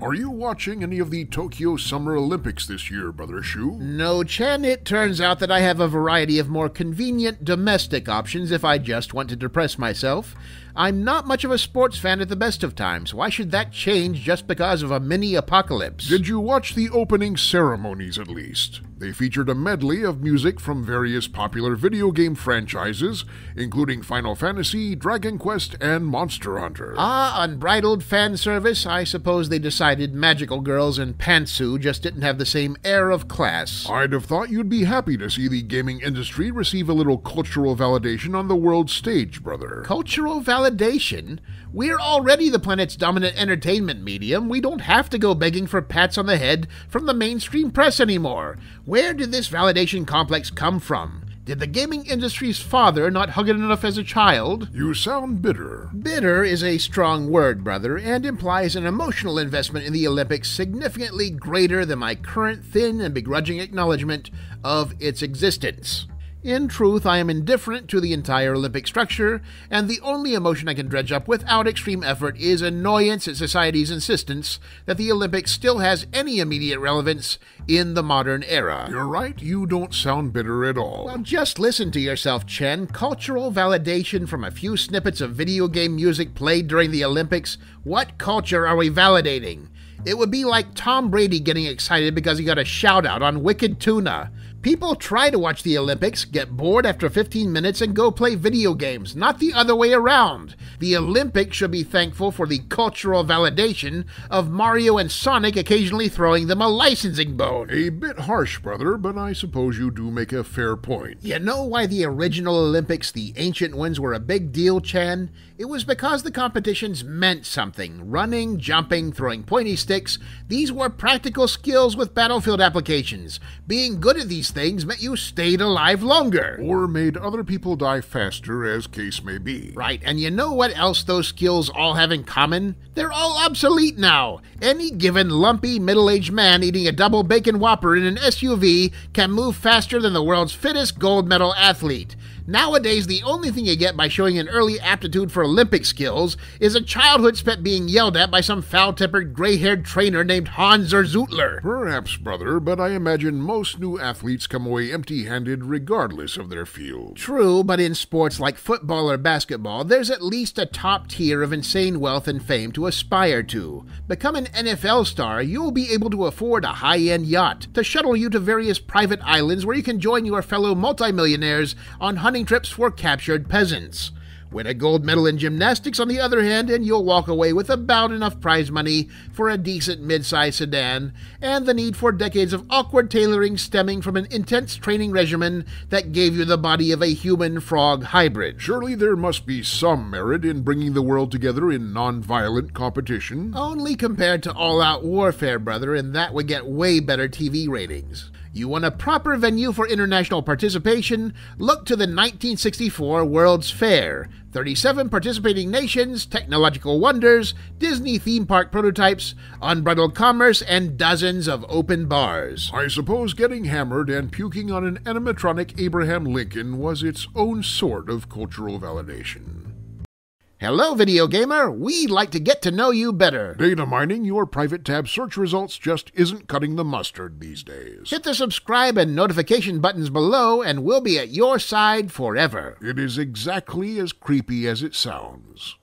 Are you watching any of the Tokyo Summer Olympics this year, Brother Shu? No, Chen. It turns out that I have a variety of more convenient domestic options if I just want to depress myself. I'm not much of a sports fan at the best of times. Why should that change just because of a mini-apocalypse? Did you watch the opening ceremonies at least? They featured a medley of music from various popular video game franchises, including Final Fantasy, Dragon Quest, and Monster Hunter. Ah, unbridled fan service. I suppose they decided magical girls in pantsuit just didn't have the same air of class. I'd have thought you'd be happy to see the gaming industry receive a little cultural validation on the world stage, brother. Cultural validation? We're already the planet's dominant entertainment medium. We don't have to go begging for pats on the head from the mainstream press anymore. Where did this validation complex come from? Did the gaming industry's father not hug it enough as a child? You sound bitter. Bitter is a strong word, brother, and implies an emotional investment in the Olympics significantly greater than my current thin and begrudging acknowledgement of its existence. In truth, I am indifferent to the entire Olympic structure, and the only emotion I can dredge up without extreme effort is annoyance at society's insistence that the Olympics still has any immediate relevance in the modern era. You're right, you don't sound bitter at all. Well, just listen to yourself, Chen. Cultural validation from a few snippets of video game music played during the Olympics? What culture are we validating? It would be like Tom Brady getting excited because he got a shout-out on Wicked Tuna. People try to watch the Olympics, get bored after 15 minutes, and go play video games, not the other way around. The Olympics should be thankful for the cultural validation of Mario and Sonic occasionally throwing them a licensing bone. A bit harsh, brother, but I suppose you do make a fair point. You know why the original Olympics, the ancient ones, were a big deal, Chan? It was because the competitions meant something. Running, jumping, throwing pointy sticks, these were practical skills with battlefield applications. Being good at these things meant you stayed alive longer. Or made other people die faster, as case may be. Right, and you know what else those skills all have in common? They're all obsolete now. Any given lumpy, middle-aged man eating a double bacon Whopper in an SUV can move faster than the world's fittest gold medal athlete. Nowadays, the only thing you get by showing an early aptitude for Olympic skills is a childhood spent being yelled at by some foul-tempered, gray-haired trainer named Hans Zurtler. Perhaps, brother, but I imagine most new athletes come away empty-handed regardless of their field. True, but in sports like football or basketball, there's at least a top tier of insane wealth and fame to aspire to. Become an NFL star, you'll be able to afford a high-end yacht to shuttle you to various private islands where you can join your fellow multimillionaires on hunting trips for captured peasants. Win a gold medal in gymnastics, on the other hand, and you'll walk away with about enough prize money for a decent mid-size sedan, and the need for decades of awkward tailoring stemming from an intense training regimen that gave you the body of a human-frog hybrid. Surely there must be some merit in bringing the world together in non-violent competition. Only compared to all-out warfare, brother, and that would get way better TV ratings. You want a proper venue for international participation? Look to the 1964 World's Fair. 37 participating nations, technological wonders, Disney theme park prototypes, unbridled commerce, and dozens of open bars. I suppose getting hammered and puking on an animatronic Abraham Lincoln was its own sort of cultural validation. Hello, video gamer. We'd like to get to know you better. Data mining your private tab search results just isn't cutting the mustard these days. Hit the subscribe and notification buttons below, and we'll be at your side forever. It is exactly as creepy as it sounds.